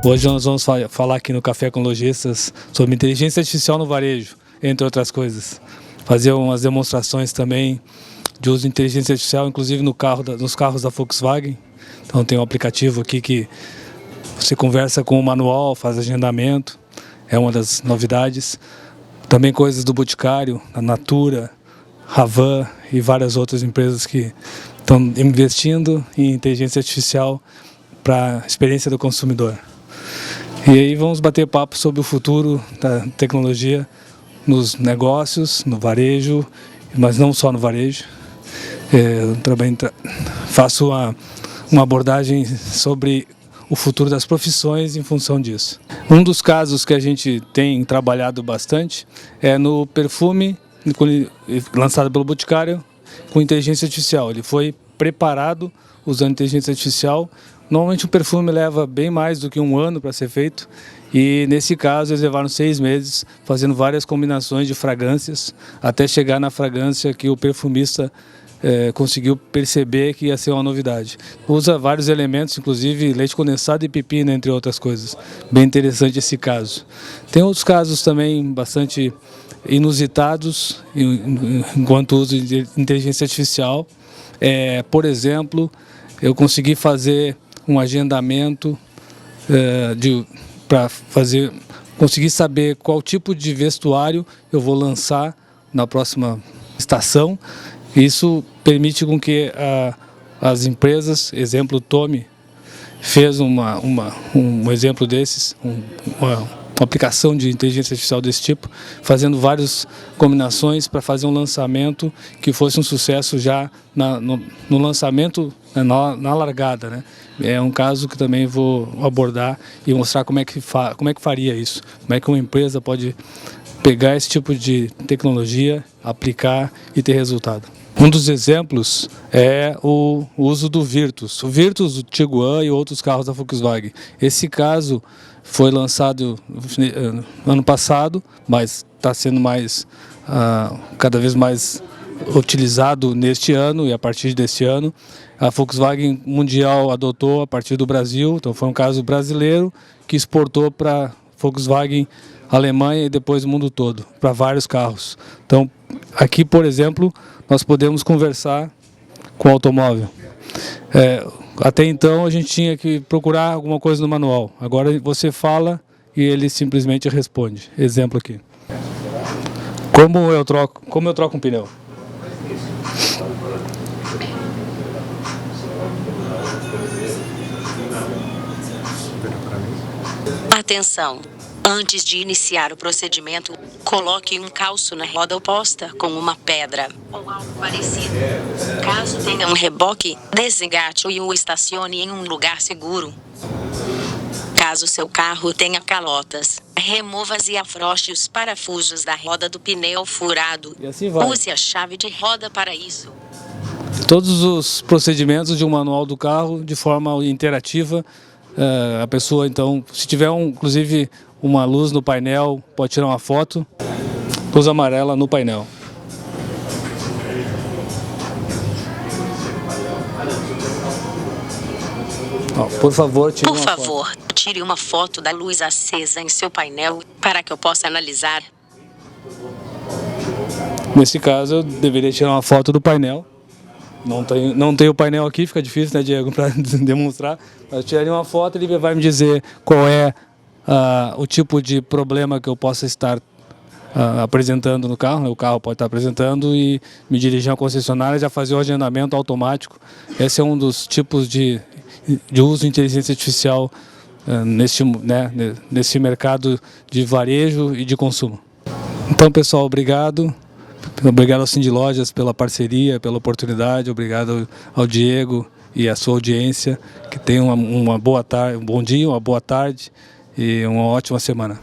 Hoje nós vamos falar aqui no Café com Lojistas sobre inteligência artificial no varejo, entre outras coisas. Fazer umas demonstrações também de uso de inteligência artificial, inclusive nos carros da Volkswagen. Então tem um aplicativo aqui que você conversa com o manual, faz agendamento, é uma das novidades. Também coisas do Boticário, a Natura, Ravan e várias outras empresas que estão investindo em inteligência artificial para a experiência do consumidor. E aí vamos bater papo sobre o futuro da tecnologia nos negócios, no varejo, mas não só no varejo. Eu também faço uma abordagem sobre o futuro das profissões em função disso. Um dos casos que a gente tem trabalhado bastante é no perfume lançado pelo Boticário com inteligência artificial. Ele foi preparado usando inteligência artificial. Normalmente o perfume leva bem mais do que um ano para ser feito e nesse caso eles levaram 6 meses fazendo várias combinações de fragrâncias até chegar na fragrância que o perfumista conseguiu perceber que ia ser uma novidade. Usa vários elementos, inclusive leite condensado e pepino, entre outras coisas. Bem interessante esse caso. Tem outros casos também bastante inusitados enquanto uso de inteligência artificial. Por exemplo, eu consegui fazer um agendamento para conseguir saber qual tipo de vestuário eu vou lançar na próxima estação. Isso permite com que as empresas, exemplo Tommy, fez um exemplo desses, uma aplicação de inteligência artificial desse tipo, fazendo várias combinações para fazer um lançamento que fosse um sucesso já no lançamento, na largada, né? É um caso que também vou abordar e mostrar como é que faria isso, como é que uma empresa pode pegar esse tipo de tecnologia, aplicar e ter resultado. Um dos exemplos é o uso do Virtus. O Virtus, o Tiguan e outros carros da Volkswagen. Esse caso foi lançado ano passado, mas está sendo cada vez mais utilizado neste ano e a partir deste ano. A Volkswagen Mundial adotou a partir do Brasil, então foi um caso brasileiro que exportou para Volkswagen Alemanha e depois o mundo todo, para vários carros. Então, aqui, por exemplo, nós podemos conversar com o automóvel. Até então, a gente tinha que procurar alguma coisa no manual. Agora você fala e ele simplesmente responde. Exemplo aqui. Como eu troco um pneu? Atenção! Antes de iniciar o procedimento, coloque um calço na roda oposta com uma pedra ou algo parecido. Caso tenha um reboque, desengate-o e o estacione em um lugar seguro. Caso seu carro tenha calotas, remova-as e afrouxe os parafusos da roda do pneu furado. E assim vai. Use a chave de roda para isso. Todos os procedimentos de um manual do carro de forma interativa. A pessoa, então, se tiver inclusive uma luz no painel, pode tirar uma foto, luz amarela no painel. Por favor, tire uma foto da luz acesa em seu painel para que eu possa analisar. Nesse caso, eu deveria tirar uma foto do painel. Não tenho o painel aqui, fica difícil, né, Diego, para demonstrar. Mas eu tiraria uma foto e ele vai me dizer qual é o tipo de problema que eu possa estar apresentando no carro. O carro pode estar apresentando e me dirigir à concessionária e já fazer o agendamento automático. Esse é um dos tipos de uso de inteligência artificial nesse mercado de varejo e de consumo. Então, pessoal, obrigado. Obrigado ao Cindy Lojas pela parceria, pela oportunidade. Obrigado ao Diego e à sua audiência. Que tenham uma boa tarde, um bom dia, uma boa tarde e uma ótima semana.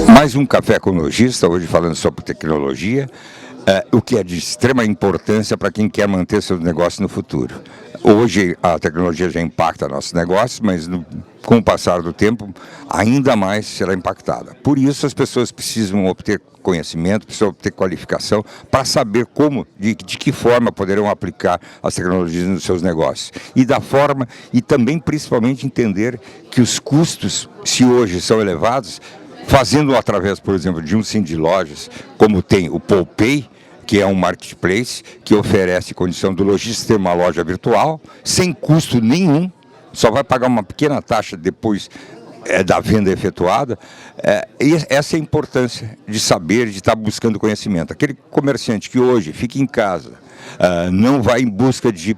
Mais um Café com Lojista, hoje falando sobre tecnologia, o que é de extrema importância para quem quer manter seu negócio no futuro. Hoje a tecnologia já impacta nossos negócios, mas com o passar do tempo ainda mais será impactada. Por isso as pessoas precisam obter conhecimento, precisam obter qualificação para saber como, de que forma poderão aplicar as tecnologias nos seus negócios. E da forma, e também principalmente entender que os custos, se hoje são elevados, fazendo através, por exemplo, de um Cindy Lojas, como tem o PolePay, que é um marketplace que oferece condição do lojista ter uma loja virtual, sem custo nenhum, só vai pagar uma pequena taxa depois da venda efetuada. E essa é a importância de saber, de estar buscando conhecimento. Aquele comerciante que hoje fica em casa, não vai em busca de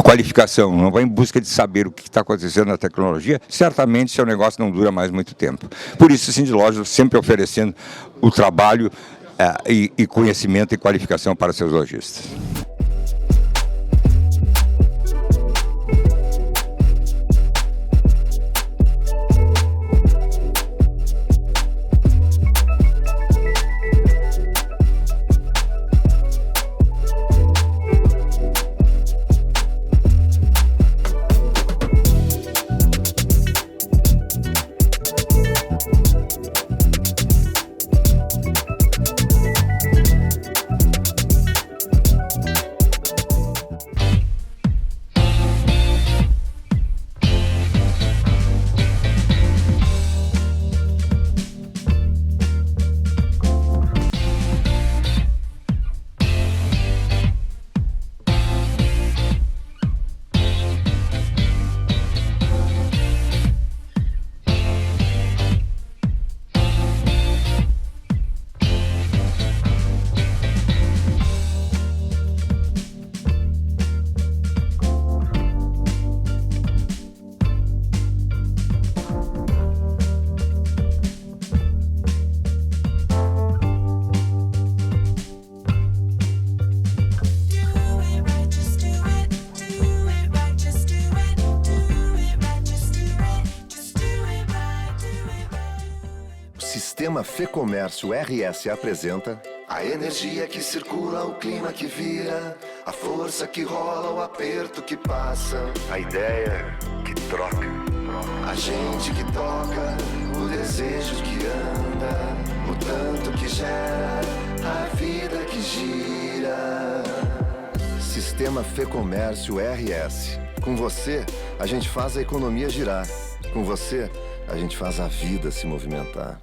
qualificação, não vai em busca de saber o que está acontecendo na tecnologia, certamente seu negócio não dura mais muito tempo. Por isso, o Cindy Lojas sempre oferecendo o trabalho e conhecimento e qualificação para seus lojistas. Sistema Fecomércio RS apresenta a energia que circula, o clima que vira, a força que rola, o aperto que passa, a ideia que troca, a gente que toca, o desejo que anda, o tanto que gera, a vida que gira. Sistema Fecomércio RS. Com você, a gente faz a economia girar. Com você, a gente faz a vida se movimentar.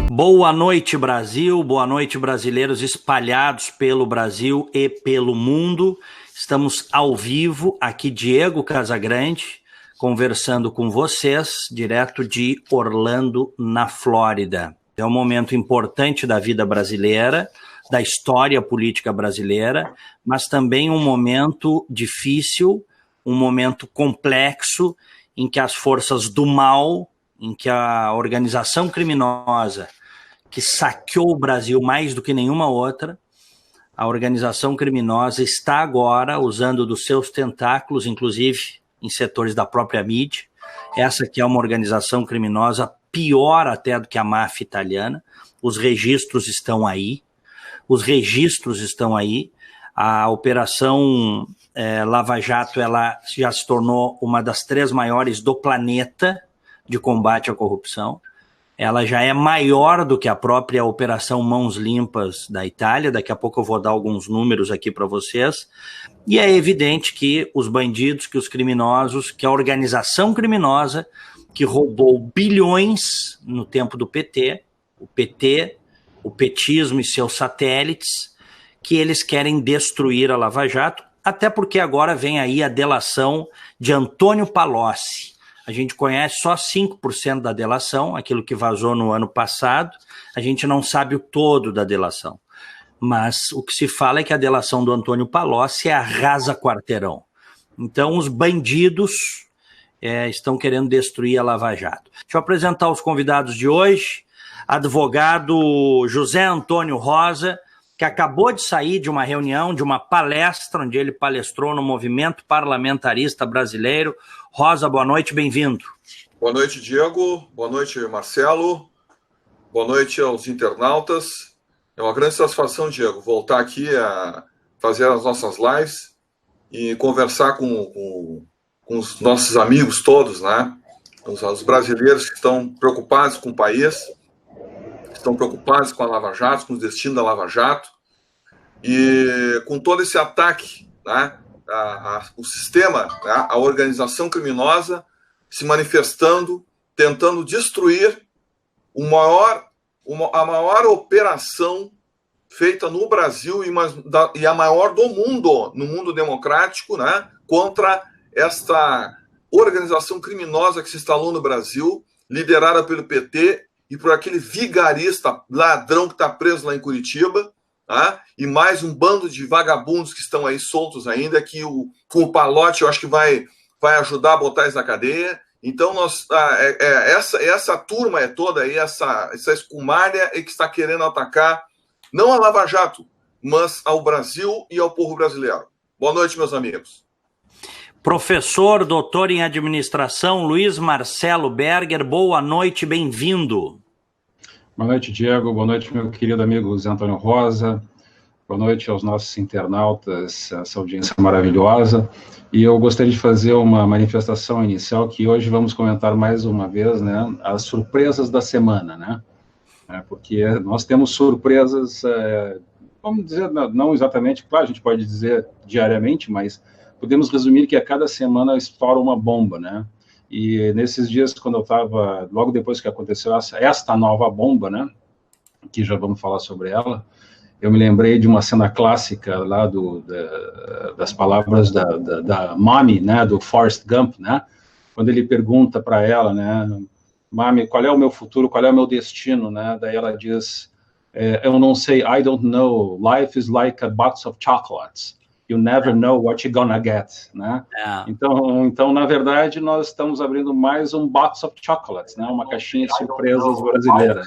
Boa noite, Brasil. Boa noite, brasileiros espalhados pelo Brasil e pelo mundo. Estamos ao vivo, aqui Diego Casagrande, conversando com vocês, direto de Orlando, na Flórida. É um momento importante da vida brasileira, da história política brasileira, mas também um momento difícil, um momento complexo, em que as forças do mal, em que a organização criminosa que saqueou o Brasil mais do que nenhuma outra, a organização criminosa está agora usando dos seus tentáculos, inclusive em setores da própria mídia. Essa que é uma organização criminosa pior até do que a máfia italiana. Os registros estão aí. A operação Lava Jato, ela já se tornou uma das 3 maiores do planeta de combate à corrupção. Ela já é maior do que a própria Operação Mãos Limpas da Itália. Daqui a pouco eu vou dar alguns números aqui para vocês. E é evidente que os bandidos, que os criminosos, que a organização criminosa que roubou bilhões no tempo do PT, o petismo e seus satélites, que eles querem destruir a Lava Jato, até porque agora vem aí a delação de Antônio Palocci. A gente conhece só 5% da delação, aquilo que vazou no ano passado. A gente não sabe o todo da delação. Mas o que se fala é que a delação do Antônio Palocci arrasa quarteirão. Então, os bandidos estão querendo destruir a Lava Jato. Deixa eu apresentar os convidados de hoje. Advogado José Antônio Rosa, que acabou de sair de uma reunião, de uma palestra, onde ele palestrou no Movimento Parlamentarista Brasileiro. Rosa, boa noite, bem-vindo. Boa noite, Diego. Boa noite, Marcelo. Boa noite aos internautas. É uma grande satisfação, Diego, voltar aqui a fazer as nossas lives e conversar com os nossos amigos todos, né? Os brasileiros que estão preocupados com o país, estão preocupados com a Lava Jato, com o destino da Lava Jato, e com todo esse ataque, né? O sistema, né? A organização criminosa se manifestando, tentando destruir a maior operação feita no Brasil e a maior do mundo, no mundo democrático, né, contra esta organização criminosa que se instalou no Brasil, liderada pelo PT e por aquele vigarista ladrão que está preso lá em Curitiba, tá? E mais um bando de vagabundos que estão aí soltos ainda, que com o Palote eu acho que vai ajudar a botar eles na cadeia. Então, essa turma toda aí, essa escumalha que está querendo atacar não a Lava Jato, mas ao Brasil e ao povo brasileiro. Boa noite, meus amigos. Professor, doutor em administração, Luiz Marcelo Berger, boa noite, bem-vindo. Boa noite, Diego. Boa noite, meu querido amigo Zé Antônio Rosa. Boa noite aos nossos internautas, essa audiência maravilhosa. E eu gostaria de fazer uma manifestação inicial que hoje vamos comentar mais uma vez, né, as surpresas da semana, né? Porque nós temos surpresas, vamos dizer, não exatamente, claro, a gente pode dizer diariamente, mas podemos resumir que a cada semana estoura uma bomba, né? E nesses dias, quando eu estava, logo depois que aconteceu esta nova bomba, né, que já vamos falar sobre ela, eu me lembrei de uma cena clássica lá das palavras da Mommy, né, do Forrest Gump, né, quando ele pergunta para ela, né, Mommy, qual é o meu futuro, qual é o meu destino, né, daí ela diz, eu não sei, I don't know, life is like a box of chocolates, you never know what you're gonna get, né, então, na verdade, nós estamos abrindo mais um box of chocolates, né, uma caixinha de surpresas brasileira.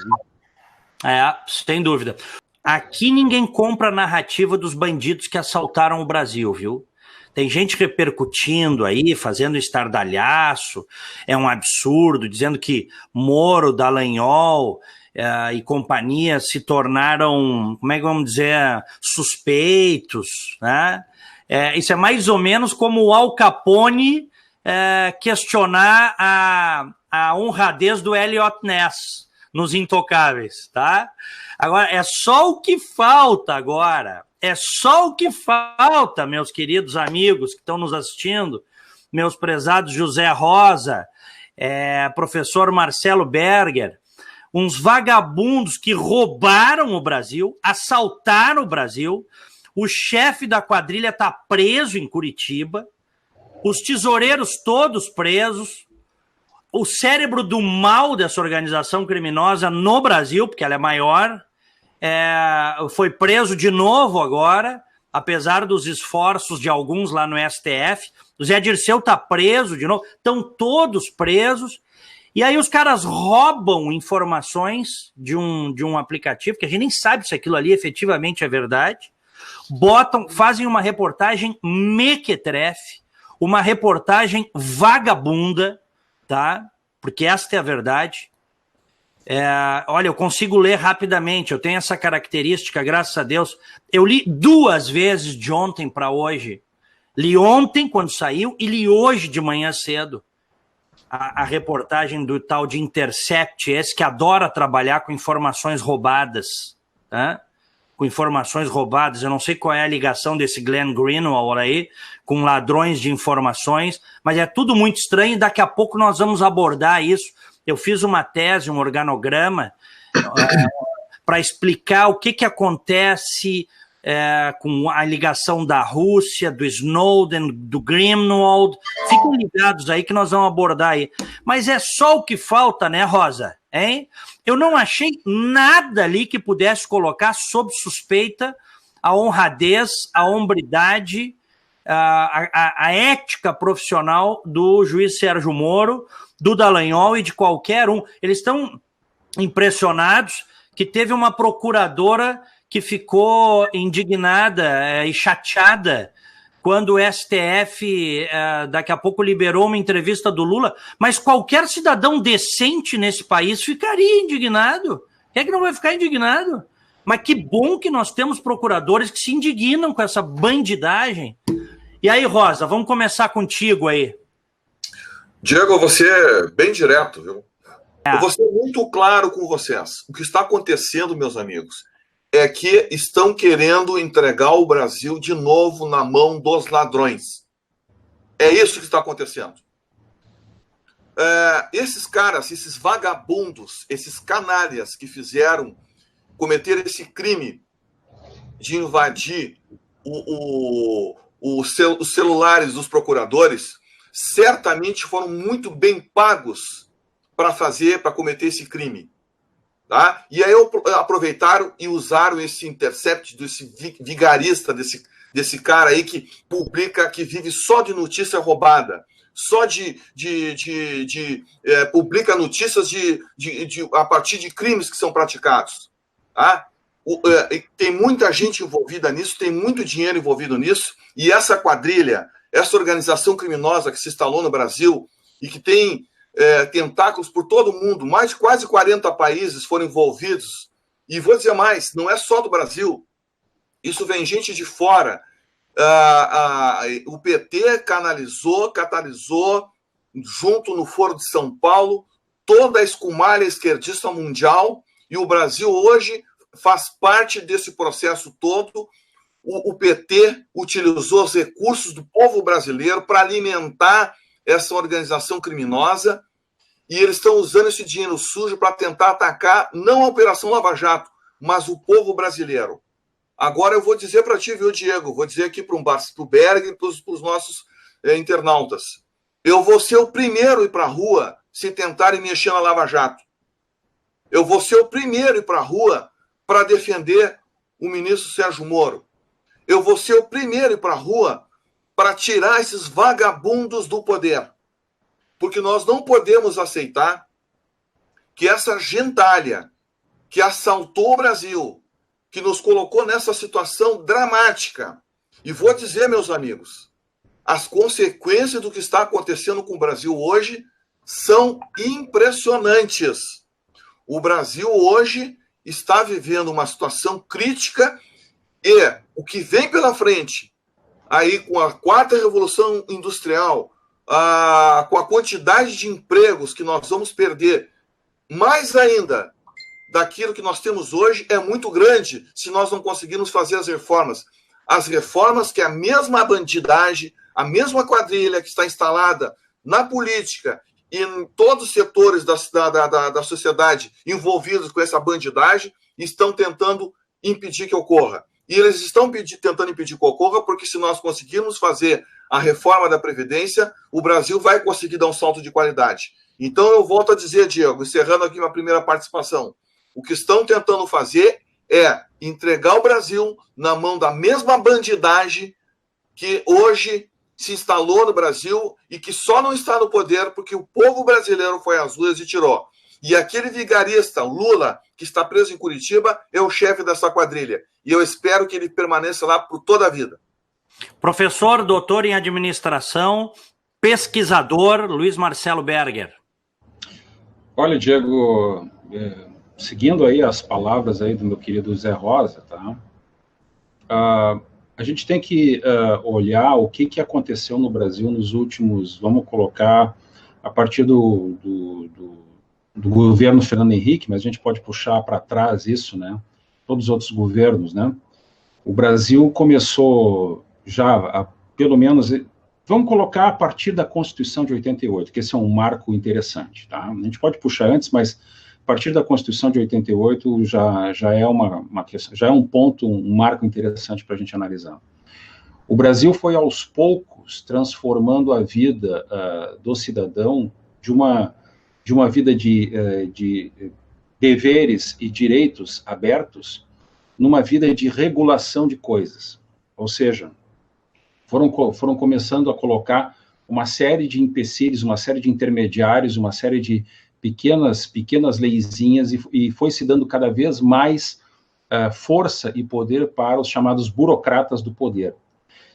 Né? Sem dúvida. Aqui ninguém compra a narrativa dos bandidos que assaltaram o Brasil, viu? Tem gente repercutindo aí, fazendo estardalhaço, é um absurdo, dizendo que Moro, Dallagnol e companhia se tornaram, como é que vamos dizer, suspeitos, né? Isso é mais ou menos como o Al Capone questionar a honradez do Elliot Ness nos Intocáveis, tá? Agora, é só o que falta agora, meus queridos amigos que estão nos assistindo, meus prezados José Rosa, professor Marcelo Berger, uns vagabundos que roubaram o Brasil, assaltaram o Brasil, o chefe da quadrilha está preso em Curitiba, os tesoureiros todos presos, o cérebro do mal dessa organização criminosa no Brasil, porque ela é maior, foi preso de novo agora, apesar dos esforços de alguns lá no STF. O Zé Dirceu está preso de novo, estão todos presos. E aí os caras roubam informações de um aplicativo, que a gente nem sabe se aquilo ali efetivamente é verdade, fazem uma reportagem mequetrefe, uma reportagem vagabunda, tá? Porque esta é a verdade. Olha, eu consigo ler rapidamente, eu tenho essa característica, graças a Deus. Eu li 2 vezes de ontem para hoje. Li ontem, quando saiu, e li hoje de manhã cedo a reportagem do tal de Intercept, esse que adora trabalhar com informações roubadas, tá? Com informações roubadas. Eu não sei qual é a ligação desse Glenn Greenwald aí com ladrões de informações, mas é tudo muito estranho e daqui a pouco nós vamos abordar isso. Eu fiz uma tese, um organograma para explicar o que acontece com a ligação da Rússia, do Snowden, do Greenwald. Fiquem ligados aí que nós vamos abordar aí. Mas é só o que falta, né, Rosa? Hein? Eu não achei nada ali que pudesse colocar sob suspeita a honradez, a hombridade, a ética profissional do juiz Sérgio Moro, do Dallagnol e de qualquer um. Eles estão impressionados que teve uma procuradora que ficou indignada e chateada quando o STF daqui a pouco liberou uma entrevista do Lula, mas qualquer cidadão decente nesse país ficaria indignado. Quem é que não vai ficar indignado? Mas que bom que nós temos procuradores que se indignam com essa bandidagem. E aí, Rosa, vamos começar contigo aí. Diego, você é bem direto, viu? Eu vou ser muito claro com vocês. O que está acontecendo, meus amigos, é que estão querendo entregar o Brasil de novo na mão dos ladrões. É isso que está acontecendo. Esses caras, esses vagabundos, esses canalhas que cometeram esse crime de invadir os celulares dos procuradores, certamente foram muito bem pagos para cometer esse crime. Tá? E aí aproveitaram e usaram esse intercept, desse vigarista, desse cara aí que vive só de notícia roubada, só publica notícias a partir de crimes que são praticados. Tá? Tem muita gente envolvida nisso, tem muito dinheiro envolvido nisso, e essa quadrilha, essa organização criminosa que se instalou no Brasil e que tem tentáculos por todo o mundo, mais de quase 40 países foram envolvidos, e vou dizer mais, não é só do Brasil, isso vem gente de fora. O PT catalisou, junto no Foro de São Paulo, toda a escumalha esquerdista mundial, e o Brasil hoje faz parte desse processo todo. O PT utilizou os recursos do povo brasileiro para alimentar essa organização criminosa, e eles estão usando esse dinheiro sujo para tentar atacar não a Operação Lava Jato, mas o povo brasileiro. Agora eu vou dizer para ti, viu, Diego? Vou dizer aqui para o Berg e para os nossos internautas. Eu vou ser o primeiro a ir para a rua se tentarem mexer na Lava Jato. Eu vou ser o primeiro a ir para a rua para defender o ministro Sérgio Moro. Eu vou ser o primeiro a ir para a rua para tirar esses vagabundos do poder. Porque nós não podemos aceitar que essa gentalha que assaltou o Brasil, que nos colocou nessa situação dramática. E vou dizer, meus amigos, as consequências do que está acontecendo com o Brasil hoje são impressionantes. O Brasil hoje está vivendo uma situação crítica, e o que vem pela frente, aí com a quarta revolução industrial, com a quantidade de empregos que nós vamos perder, mais ainda daquilo que nós temos hoje, é muito grande se nós não conseguirmos fazer as reformas. As reformas que a mesma bandidagem, a mesma quadrilha que está instalada na política e em todos os setores da sociedade envolvidos com essa bandidagem, estão tentando impedir que ocorra. E eles estão tentando impedir que ocorra porque, se nós conseguirmos fazer a reforma da Previdência, o Brasil vai conseguir dar um salto de qualidade. Então, eu volto a dizer, Diego, encerrando aqui minha primeira participação, o que estão tentando fazer é entregar o Brasil na mão da mesma bandidagem que hoje se instalou no Brasil e que só não está no poder porque o povo brasileiro foi às ruas e tirou. E aquele vigarista, o Lula, que está preso em Curitiba, é o chefe dessa quadrilha. E eu espero que ele permaneça lá por toda a vida. Professor, doutor em administração, pesquisador, Luiz Marcelo Berger. Olha, Diego, seguindo aí as palavras aí do meu querido Zé Rosa, tá? A gente tem que olhar o que aconteceu no Brasil nos últimos, vamos colocar, a partir do governo Fernando Henrique, mas a gente pode puxar para trás isso, né? Todos os outros governos, né? O Brasil começou já, pelo menos, vamos colocar a partir da Constituição de 88, que esse é um marco interessante, tá? A gente pode puxar antes, mas a partir da Constituição de 88 já é uma questão, já é um ponto, um marco interessante para a gente analisar. O Brasil foi aos poucos transformando a vida do cidadão de uma vida de deveres e direitos abertos numa vida de regulação de coisas. Ou seja, foram começando a colocar uma série de empecilhos, uma série de intermediários, uma série de pequenas leizinhas, e foi se dando cada vez mais força e poder para os chamados burocratas do poder.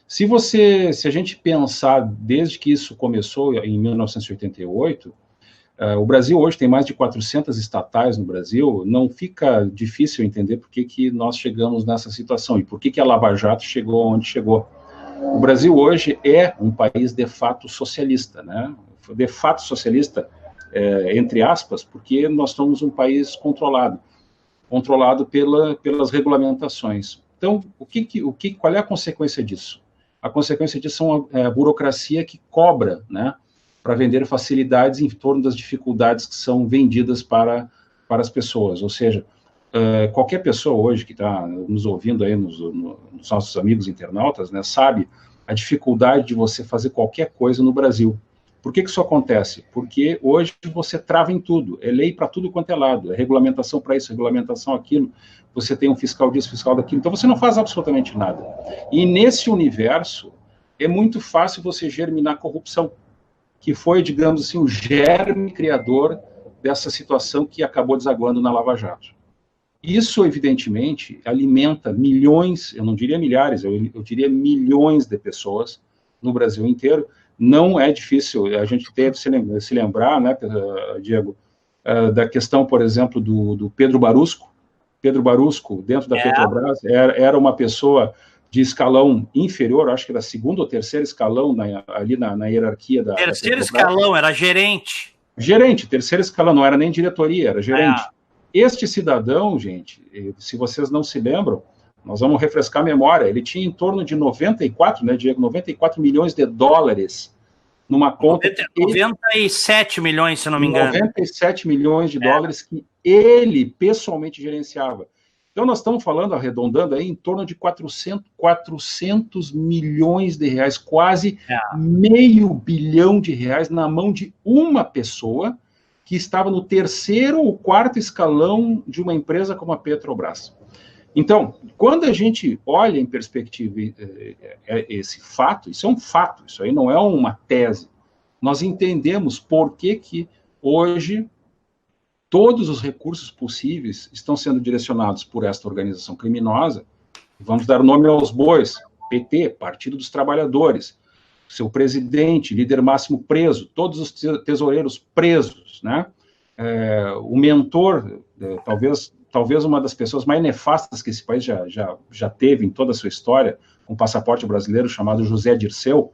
Se a gente pensar desde que isso começou em 1988, o Brasil hoje tem mais de 400 estatais no Brasil, não fica difícil entender por que nós chegamos nessa situação e por que a Lava Jato chegou onde chegou. O Brasil hoje é um país de fato socialista, né? De fato socialista, entre aspas, porque nós somos um país controlado pelas regulamentações. Então, qual é a consequência disso? A consequência disso é a burocracia que cobra, né, para vender facilidades em torno das dificuldades que são vendidas para as pessoas. Ou seja, qualquer pessoa hoje que está nos ouvindo aí, nos nossos amigos internautas, né, sabe a dificuldade de você fazer qualquer coisa no Brasil. Por que isso acontece? Porque hoje você trava em tudo, é lei para tudo quanto é lado, é regulamentação para isso, regulamentação aquilo, você tem um fiscal disso, fiscal daquilo, então você não faz absolutamente nada. E nesse universo, é muito fácil você germinar corrupção, que foi, digamos assim, o germe criador dessa situação que acabou desaguando na Lava Jato. Isso, evidentemente, alimenta milhões, eu não diria milhares, eu diria milhões de pessoas no Brasil inteiro. Não é difícil, a gente deve se lembrar, né, Diego, da questão, por exemplo, do Pedro Barusco. Pedro Barusco, dentro da Petrobras, era uma pessoa de escalão inferior, acho que era segundo ou terceiro escalão ali na hierarquia da Terceiro escalão, era gerente. Gerente, terceiro escalão, não era nem diretoria, era gerente. Este cidadão, gente, se vocês não se lembram, nós vamos refrescar a memória, ele tinha em torno de 94, né, Diego, 94 milhões de dólares numa conta... 97 milhões, se não me engano. 97 milhões de dólares que ele pessoalmente gerenciava. Então, nós estamos falando, arredondando aí, em torno de 400 milhões de reais, quase meio bilhão de reais na mão de uma pessoa que estava no terceiro ou quarto escalão de uma empresa como a Petrobras. Então, quando a gente olha em perspectiva esse fato, isso é um fato, isso aí não é uma tese, nós entendemos por que hoje todos os recursos possíveis estão sendo direcionados por esta organização criminosa. Vamos dar nome aos bois: PT, Partido dos Trabalhadores, seu presidente, líder máximo preso, todos os tesoureiros presos, né? O mentor, talvez uma das pessoas mais nefastas que esse país já teve em toda a sua história, um passaporte brasileiro chamado José Dirceu.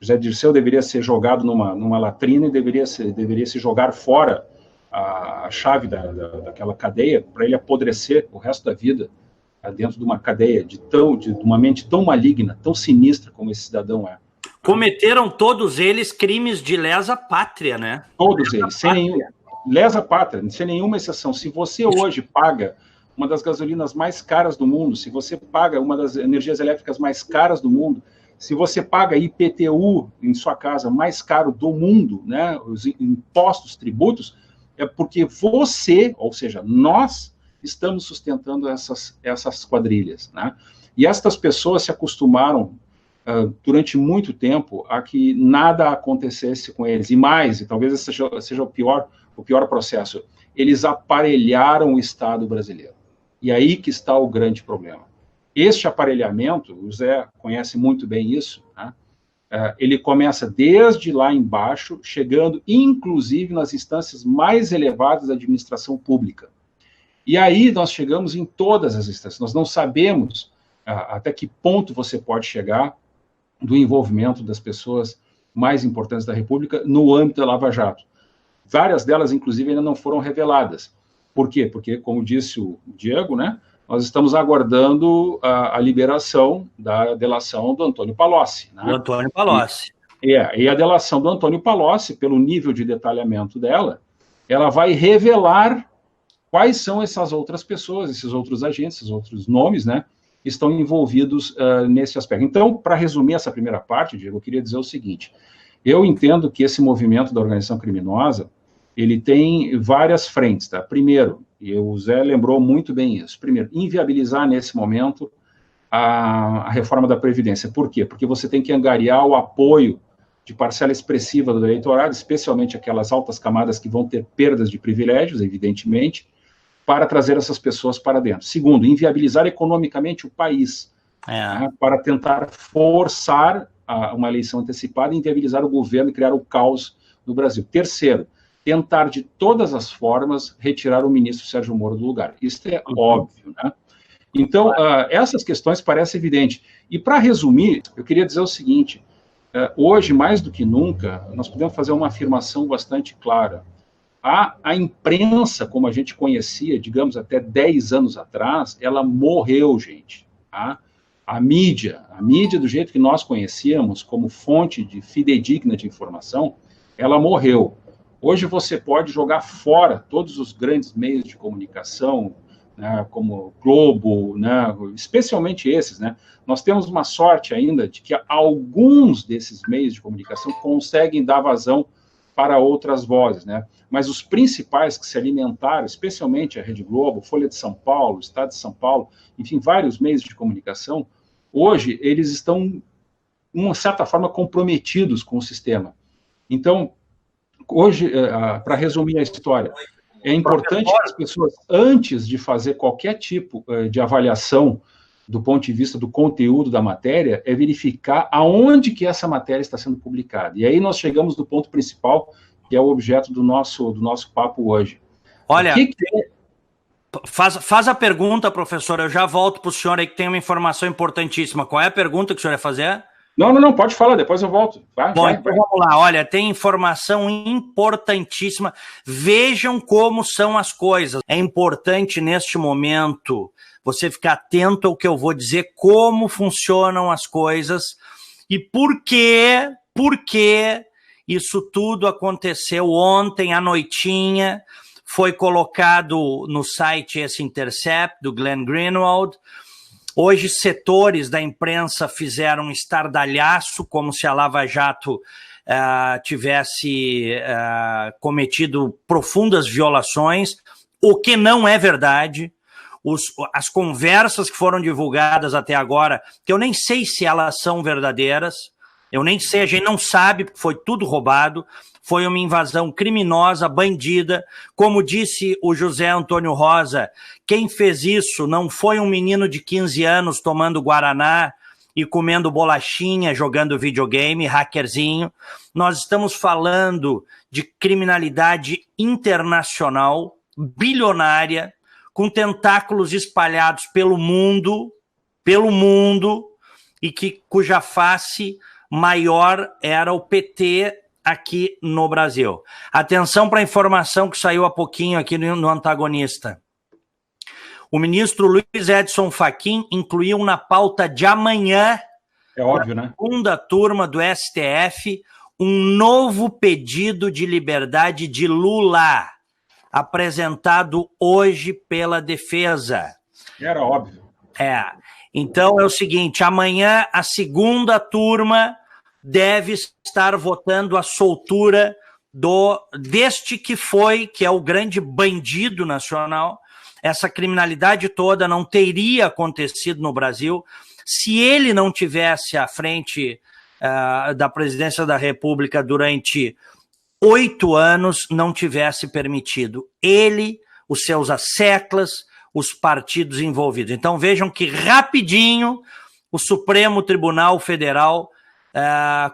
José Dirceu deveria ser jogado numa latrina e deveria se jogar fora a chave daquela cadeia para ele apodrecer o resto da vida dentro de uma cadeia de uma mente tão maligna, tão sinistra como esse cidadão é. Cometeram todos eles crimes de lesa pátria, né? Todos eles, lesa pátria, sem nenhuma exceção. Se você hoje paga uma das gasolinas mais caras do mundo, se você paga uma das energias elétricas mais caras do mundo, se você paga IPTU em sua casa mais caro do mundo, né, os impostos, tributos, é porque você, ou seja, nós estamos sustentando essas quadrilhas, né? E estas pessoas se acostumaram durante muito tempo a que nada acontecesse com eles. E mais, e talvez esse seja o pior processo, eles aparelharam o Estado brasileiro. E aí que está o grande problema. Este aparelhamento, o Zé conhece muito bem isso, né? Ele começa desde lá embaixo, chegando inclusive nas instâncias mais elevadas da administração pública. E aí nós chegamos em todas as instâncias. Nós não sabemos até que ponto você pode chegar do envolvimento das pessoas mais importantes da República no âmbito da Lava Jato. Várias delas, inclusive, ainda não foram reveladas. Por quê? Porque, como disse o Diego, né, nós estamos aguardando a liberação da delação do Antônio Palocci. Né? Do Antônio Palocci. E a delação do Antônio Palocci, pelo nível de detalhamento dela, ela vai revelar quais são essas outras pessoas, esses outros agentes, esses outros nomes, né, que estão envolvidos nesse aspecto. Então, para resumir essa primeira parte, Diego, eu queria dizer o seguinte: eu entendo que esse movimento da organização criminosa, ele tem várias frentes, tá? Primeiro, e o Zé lembrou muito bem isso, primeiro, inviabilizar nesse momento a reforma da Previdência. Por quê? Porque você tem que angariar o apoio de parcela expressiva do eleitorado, especialmente aquelas altas camadas que vão ter perdas de privilégios, evidentemente, para trazer essas pessoas para dentro. Segundo, inviabilizar economicamente o país. né, para tentar forçar uma eleição antecipada, inviabilizar o governo e criar o caos no Brasil. Terceiro, tentar de todas as formas retirar o ministro Sérgio Moro do lugar. Isso é óbvio, né? Então, essas questões parecem evidentes. E, para resumir, eu queria dizer o seguinte, hoje, mais do que nunca, nós podemos fazer uma afirmação bastante clara. A imprensa, como a gente conhecia, digamos, até 10 anos atrás, ela morreu, gente. Tá? A mídia do jeito que nós conhecíamos, como fonte fidedigna de informação, ela morreu. Hoje você pode jogar fora todos os grandes meios de comunicação, né, como Globo, né, especialmente esses, né? Nós temos uma sorte ainda de que alguns desses meios de comunicação conseguem dar vazão para outras vozes, né? Mas os principais que se alimentaram, especialmente a Rede Globo, Folha de São Paulo, Estado de São Paulo, enfim, vários meios de comunicação, hoje eles estão, de uma certa forma, comprometidos com o sistema. Então, hoje, para resumir a história, é importante que as pessoas, antes de fazer qualquer tipo de avaliação do ponto de vista do conteúdo da matéria, é verificar aonde que essa matéria está sendo publicada. E aí nós chegamos no ponto principal, que é o objeto do nosso papo hoje. Olha, faz a pergunta, professor, eu já volto para o senhor aí que tem uma informação importantíssima. Qual é a pergunta que o senhor ia fazer? Não, pode falar, depois eu volto. Bom, então vamos lá. Olha, tem informação importantíssima. Vejam como são as coisas. É importante, neste momento, você ficar atento ao que eu vou dizer, como funcionam as coisas e por que isso tudo aconteceu ontem à noitinha. Foi colocado no site esse Intercept, do Glenn Greenwald. Hoje, setores da imprensa fizeram um estardalhaço, como se a Lava Jato tivesse cometido profundas violações, o que não é verdade. As conversas que foram divulgadas até agora, que eu nem sei se elas são verdadeiras, eu nem sei, a gente não sabe, porque foi tudo roubado, foi uma invasão criminosa, bandida. Como disse o José Antônio Rosa, quem fez isso não foi um menino de 15 anos tomando guaraná e comendo bolachinha, jogando videogame, hackerzinho. Nós estamos falando de criminalidade internacional, bilionária, com tentáculos espalhados pelo mundo, e cuja face maior era o PT aqui no Brasil. Atenção para a informação que saiu há pouquinho aqui no Antagonista. O ministro Luiz Edson Fachin incluiu na pauta de amanhã, é óbvio, né? Segunda turma do STF, um novo pedido de liberdade de Lula, apresentado hoje pela defesa. Era óbvio. Então é o seguinte, amanhã a segunda turma deve estar votando a soltura deste que é o grande bandido nacional. Essa criminalidade toda não teria acontecido no Brasil se ele não tivesse à frente da presidência da República durante 8 anos, não tivesse permitido ele, os seus asseclas, os partidos envolvidos. Então vejam que rapidinho o Supremo Tribunal Federal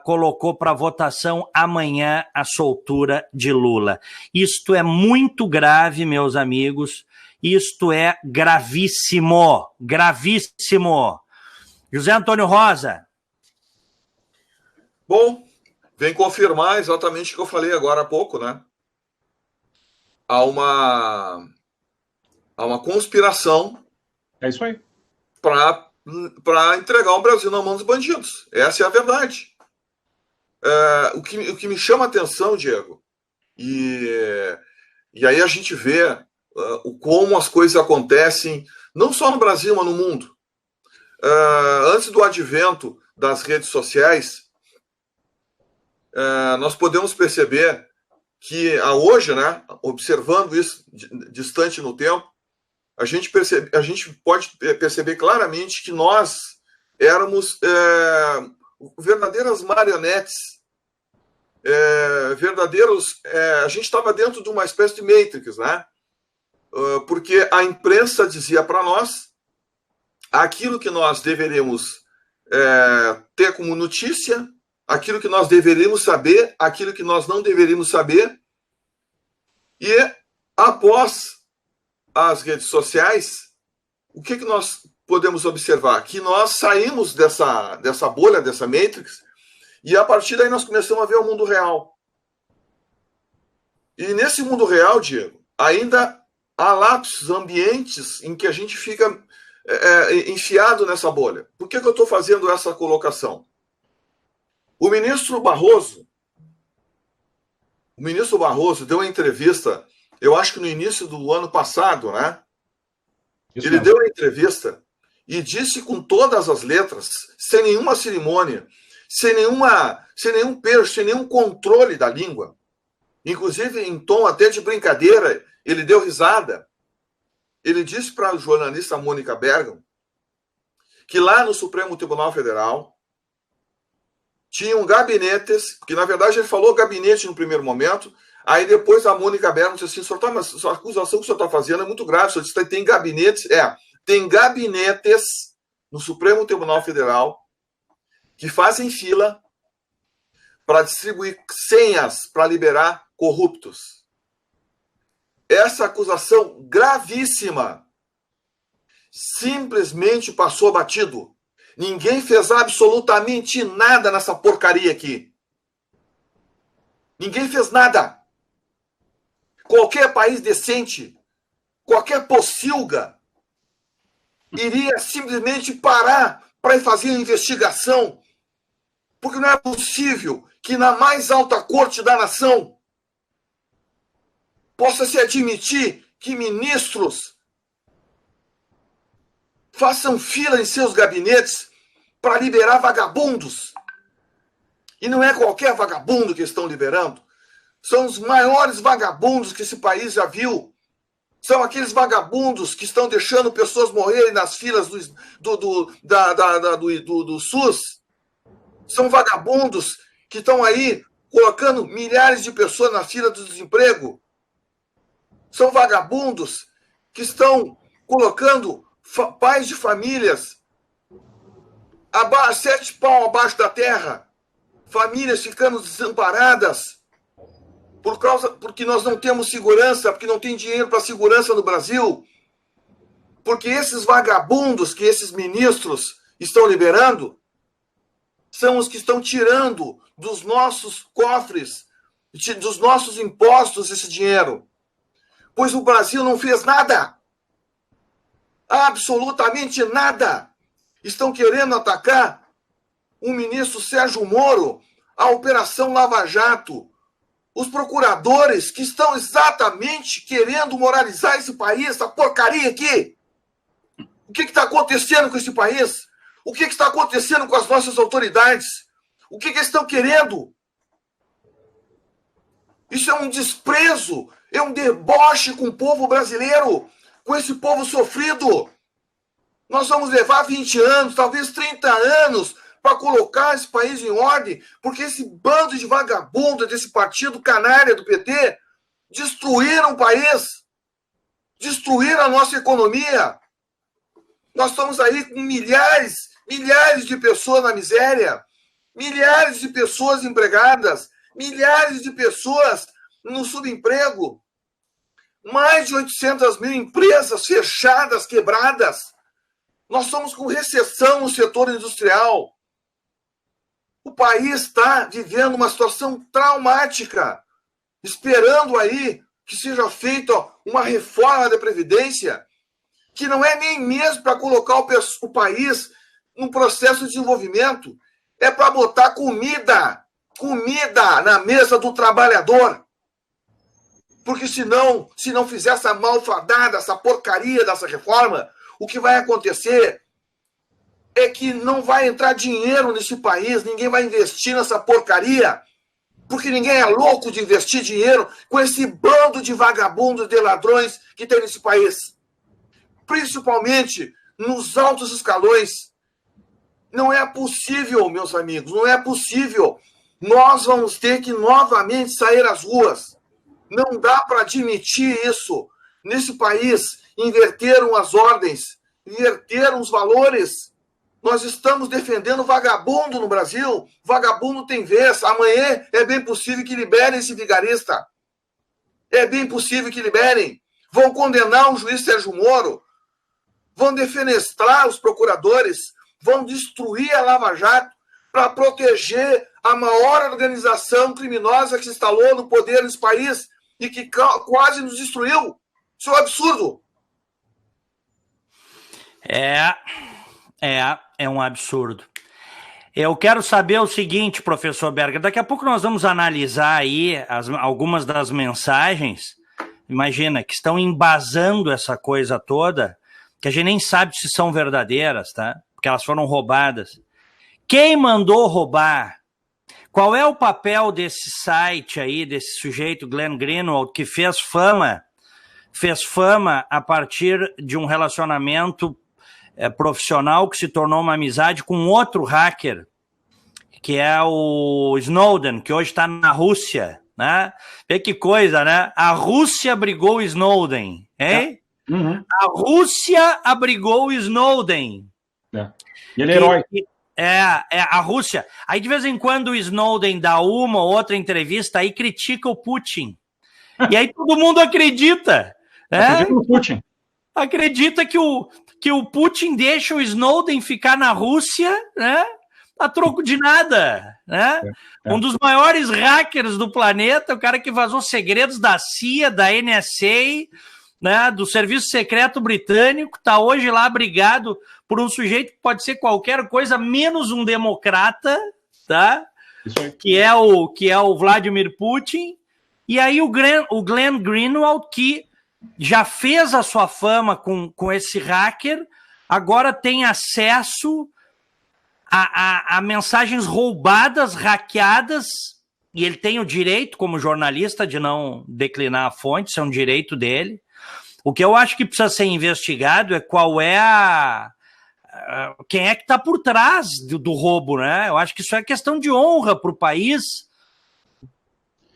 colocou para votação amanhã a soltura de Lula. Isto é muito grave, meus amigos, isto é gravíssimo, gravíssimo. José Antônio Rosa. Bom, vem confirmar exatamente o que eu falei agora há pouco, né? Há uma conspiração. É isso aí. Para entregar o Brasil na mão dos bandidos. Essa é a verdade. O que me chama a atenção, Diego, e aí a gente vê como as coisas acontecem, não só no Brasil, mas no mundo. Antes do advento das redes sociais, nós podemos perceber que hoje, né, observando isso distante no tempo, a gente pode perceber claramente que nós éramos verdadeiras marionetes, a gente estava dentro de uma espécie de Matrix, né? Porque a imprensa dizia para nós aquilo que nós deveríamos ter como notícia, aquilo que nós deveríamos saber, aquilo que nós não deveríamos saber. E após as redes sociais, o que nós podemos observar? Que nós saímos dessa bolha, dessa matrix, e a partir daí nós começamos a ver o mundo real. E nesse mundo real, Diego, ainda há lapsos, ambientes em que a gente fica enfiado nessa bolha. Por que eu estou fazendo essa colocação? O ministro Barroso deu uma entrevista, eu acho que no início do ano passado, né? Ele deu uma entrevista e disse com todas as letras, sem nenhuma cerimônia, sem nenhum peso, sem nenhum controle da língua, inclusive em tom até de brincadeira, ele deu risada. Ele disse para a jornalista Mônica Bergamo que lá no Supremo Tribunal Federal tinham gabinetes, que na verdade ele falou gabinete no primeiro momento, aí depois a Mônica Bergamo disse assim, mas a acusação que o senhor está fazendo é muito grave, o senhor disse, tem gabinetes, tem gabinetes no Supremo Tribunal Federal que fazem fila para distribuir senhas para liberar corruptos. Essa acusação gravíssima simplesmente passou batido. Ninguém fez absolutamente nada nessa porcaria aqui. Ninguém fez nada. Qualquer país decente, qualquer pocilga, iria simplesmente parar para fazer a investigação. Porque não é possível que na mais alta corte da nação possa se admitir que ministros façam fila em seus gabinetes para liberar vagabundos. E não é qualquer vagabundo que estão liberando. São os maiores vagabundos que esse país já viu. São aqueles vagabundos que estão deixando pessoas morrerem nas filas do SUS. São vagabundos que estão aí colocando milhares de pessoas na fila do desemprego. São vagabundos que estão colocando pais de famílias 7 pau abaixo da terra, famílias ficando desamparadas porque nós não temos segurança, porque não tem dinheiro para segurança no Brasil, porque esses vagabundos que esses ministros estão liberando são os que estão tirando dos nossos cofres, dos nossos impostos esse dinheiro. Pois o Brasil não fez nada. Absolutamente nada. Estão querendo atacar o ministro Sérgio Moro, a Operação Lava Jato, os procuradores que estão exatamente querendo moralizar esse país, essa porcaria aqui. O que está acontecendo com esse país? O que está acontecendo com as nossas autoridades? O que eles estão querendo? Isso é um desprezo, é um deboche com o povo brasileiro, com esse povo sofrido. Nós vamos levar 20 anos, talvez 30 anos, para colocar esse país em ordem, porque esse bando de vagabundo desse partido canária do PT destruíram o país, destruíram a nossa economia. Nós estamos aí com milhares de pessoas na miséria, milhares de pessoas empregadas, milhares de pessoas no subemprego, mais de 800 mil empresas fechadas, quebradas. Nós estamos com recessão no setor industrial. O país está vivendo uma situação traumática, esperando aí que seja feita uma reforma da Previdência, que não é nem mesmo para colocar o país num processo de desenvolvimento, é para botar comida na mesa do trabalhador. Porque se não fizer essa malfadada, essa porcaria dessa reforma, o que vai acontecer é que não vai entrar dinheiro nesse país, ninguém vai investir nessa porcaria, porque ninguém é louco de investir dinheiro com esse bando de vagabundos, de ladrões que tem nesse país. Principalmente nos altos escalões. Não é possível, meus amigos, não é possível. Nós vamos ter que novamente sair às ruas. Não dá para admitir isso. Nesse país, inverteram as ordens. inverter os valores. Nós estamos defendendo vagabundo no Brasil. Vagabundo tem vez. Amanhã é bem possível que liberem esse vigarista. É bem possível que liberem. Vão condenar o juiz Sérgio Moro. Vão defenestrar os procuradores. Vão destruir a Lava Jato para proteger a maior organização criminosa que se instalou no poder nesse país e que quase nos destruiu. Isso é um absurdo. É um absurdo. Eu quero saber o seguinte, professor Berger, daqui a pouco nós vamos analisar aí algumas das mensagens, imagina, que estão embasando essa coisa toda, que a gente nem sabe se são verdadeiras, tá? Porque elas foram roubadas. Quem mandou roubar? Qual é o papel desse site aí, desse sujeito, Glenn Greenwald, que fez fama a partir de um relacionamento profissional que se tornou uma amizade com outro hacker, que é o Snowden, que hoje está na Rússia, né? Vê que coisa, né? A Rússia abrigou o Snowden, hein? Uhum. A Rússia abrigou o Snowden. E ele é herói. A Rússia. Aí, de vez em quando, o Snowden dá uma ou outra entrevista e critica o Putin. E aí todo mundo acredita. Acredita no Putin. Acredita que o Putin deixa o Snowden ficar na Rússia, né? A troco de nada, né? Um dos maiores hackers do planeta, o cara que vazou segredos da CIA, da NSA, né? Do Serviço Secreto Britânico, tá hoje lá abrigado por um sujeito que pode ser qualquer coisa menos um democrata, tá? Isso aí. Que é o Vladimir Putin. E aí o Glenn Greenwald, que já fez a sua fama com esse hacker, agora tem acesso a mensagens roubadas, hackeadas, e ele tem o direito, como jornalista, de não declinar a fonte, isso é um direito dele. O que eu acho que precisa ser investigado é qual é quem é que está por trás do roubo, né? Eu acho que isso é questão de honra para o país.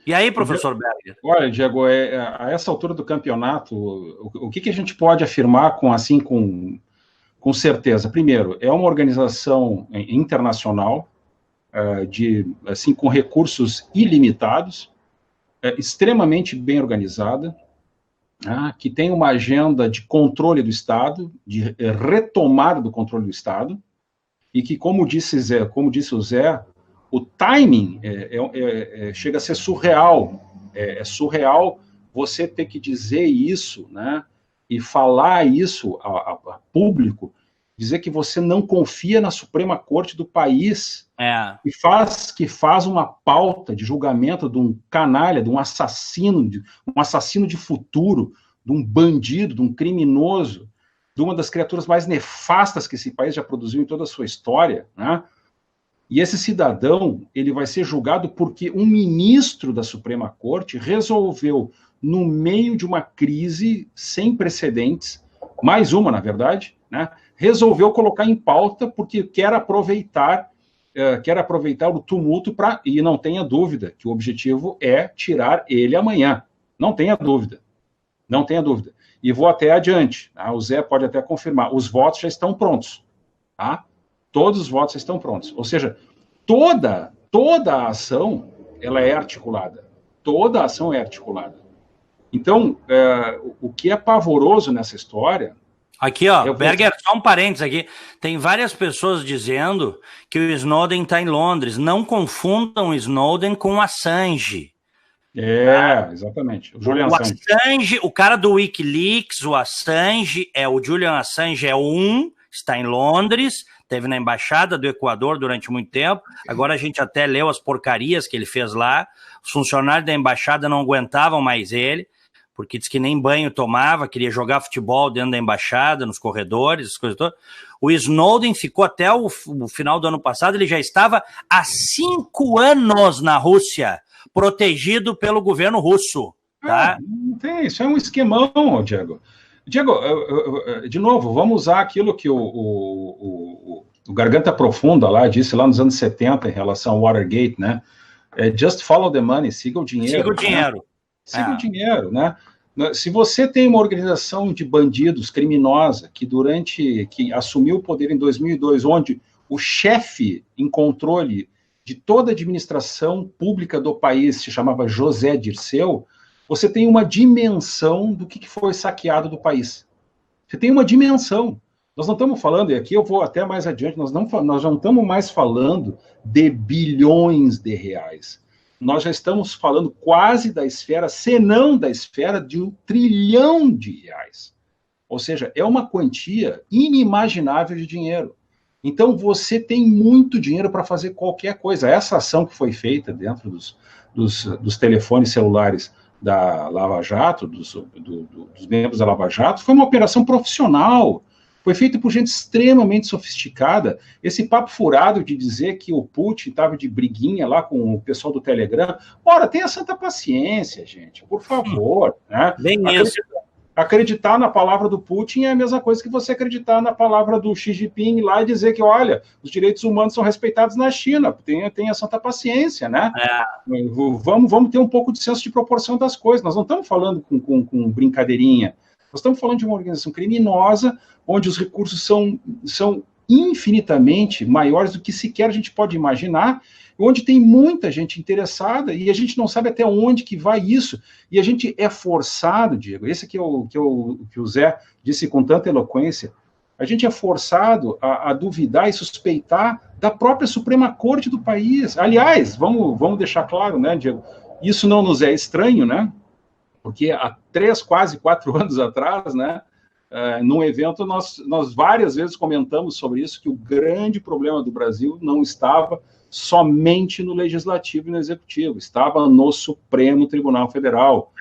E aí, professor Berger? Olha, Diego, a essa altura do campeonato, o que a gente pode afirmar com certeza? Primeiro, é uma organização internacional com recursos ilimitados, extremamente bem organizada, que tem uma agenda de controle do Estado, de retomada do controle do Estado, e que, como disse o Zé, o timing chega a ser surreal. É surreal você ter que dizer isso, né? E falar isso a público, dizer que você não confia na Suprema Corte do país, que faz uma pauta de julgamento de um canalha, de um assassino de futuro, de um bandido, de um criminoso, de uma das criaturas mais nefastas que esse país já produziu em toda a sua história, né? E esse cidadão, ele vai ser julgado porque um ministro da Suprema Corte resolveu, no meio de uma crise sem precedentes, mais uma, na verdade, né, resolveu colocar em pauta porque quer aproveitar o tumulto e não tenha dúvida que o objetivo é tirar ele amanhã. Não tenha dúvida. Não tenha dúvida. E vou até adiante. O Zé pode até confirmar. Os votos já estão prontos. Tá? Todos os votos estão prontos. Ou seja, toda a ação ela é articulada. Toda a ação é articulada. Então, o que é pavoroso nessa história... Aqui, ó, Berger, só um parênteses aqui. Tem várias pessoas dizendo que o Snowden está em Londres. Não confundam o Snowden com o Assange. Exatamente. O Julian Assange, o cara do Wikileaks, o Julian Assange está em Londres, esteve na embaixada do Equador durante muito tempo, agora a gente até leu as porcarias que ele fez lá, os funcionários da embaixada não aguentavam mais ele, porque diz que nem banho tomava, queria jogar futebol dentro da embaixada, nos corredores, as coisas todas. O Snowden ficou até o final do ano passado, ele já estava há 5 anos na Rússia, protegido pelo governo russo. Tá? Não tem, isso é um esquemão, Diego. Diego, de novo, vamos usar aquilo que o Garganta Profunda lá disse lá nos anos 70 em relação ao Watergate, né? Just follow the money, siga o dinheiro. Siga o dinheiro. Né? Siga o dinheiro, né? Se você tem uma organização de bandidos criminosa que assumiu o poder em 2002, onde o chefe em controle de toda a administração pública do país se chamava José Dirceu, você tem uma dimensão do que foi saqueado do país. Você tem uma dimensão. Nós não estamos falando, e aqui eu vou até mais adiante, nós não estamos mais falando de bilhões de reais. Nós já estamos falando quase da esfera, se não da esfera, de R$1 trilhão. Ou seja, é uma quantia inimaginável de dinheiro. Então, você tem muito dinheiro para fazer qualquer coisa. Essa ação que foi feita dentro dos telefones celulares da Lava Jato, dos membros da Lava Jato, foi uma operação profissional. Foi feita por gente extremamente sofisticada. Esse papo furado de dizer que o Putin estava de briguinha lá com o pessoal do Telegram. Ora, tenha santa paciência, gente, por favor. Né? Bem isso. Acreditar na palavra do Putin é a mesma coisa que você acreditar na palavra do Xi Jinping lá e dizer que, olha, os direitos humanos são respeitados na China. Tenha santa paciência, né? Vamos ter um pouco de senso de proporção das coisas. Nós não estamos falando com brincadeirinha. Nós estamos falando de uma organização criminosa, onde os recursos são infinitamente maiores do que sequer a gente pode imaginar, onde tem muita gente interessada, e a gente não sabe até onde que vai isso, e a gente é forçado, Diego, esse que o Zé disse com tanta eloquência, a gente é forçado a duvidar e suspeitar da própria Suprema Corte do país. Aliás, vamos deixar claro, né, Diego, isso não nos é estranho, né, porque há quase 4 anos atrás, né, num evento, nós várias vezes comentamos sobre isso, que o grande problema do Brasil não estava somente no Legislativo e no Executivo, estava no Supremo Tribunal Federal.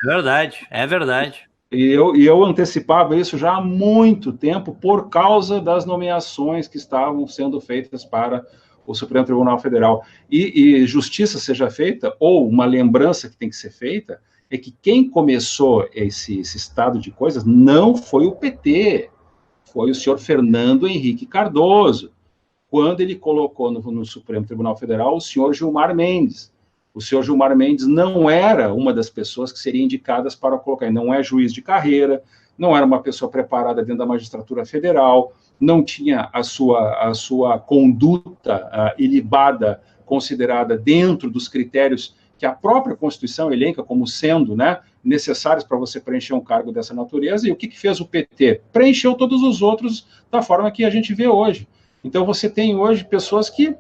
É verdade. E eu antecipava isso já há muito tempo, por causa das nomeações que estavam sendo feitas para o Supremo Tribunal Federal. E justiça seja feita, ou uma lembrança que tem que ser feita, é que quem começou esse estado de coisas não foi o PT, foi o senhor Fernando Henrique Cardoso, quando ele colocou no Supremo Tribunal Federal o senhor Gilmar Mendes. O senhor Gilmar Mendes não era uma das pessoas que seriam indicadas para colocar, ele não é juiz de carreira, não era uma pessoa preparada dentro da magistratura federal, não tinha a sua conduta ilibada considerada dentro dos critérios que a própria Constituição elenca como sendo, né, necessários para você preencher um cargo dessa natureza. E o que fez o PT? Preencheu todos os outros da forma que a gente vê hoje. Então, você tem hoje pessoas que,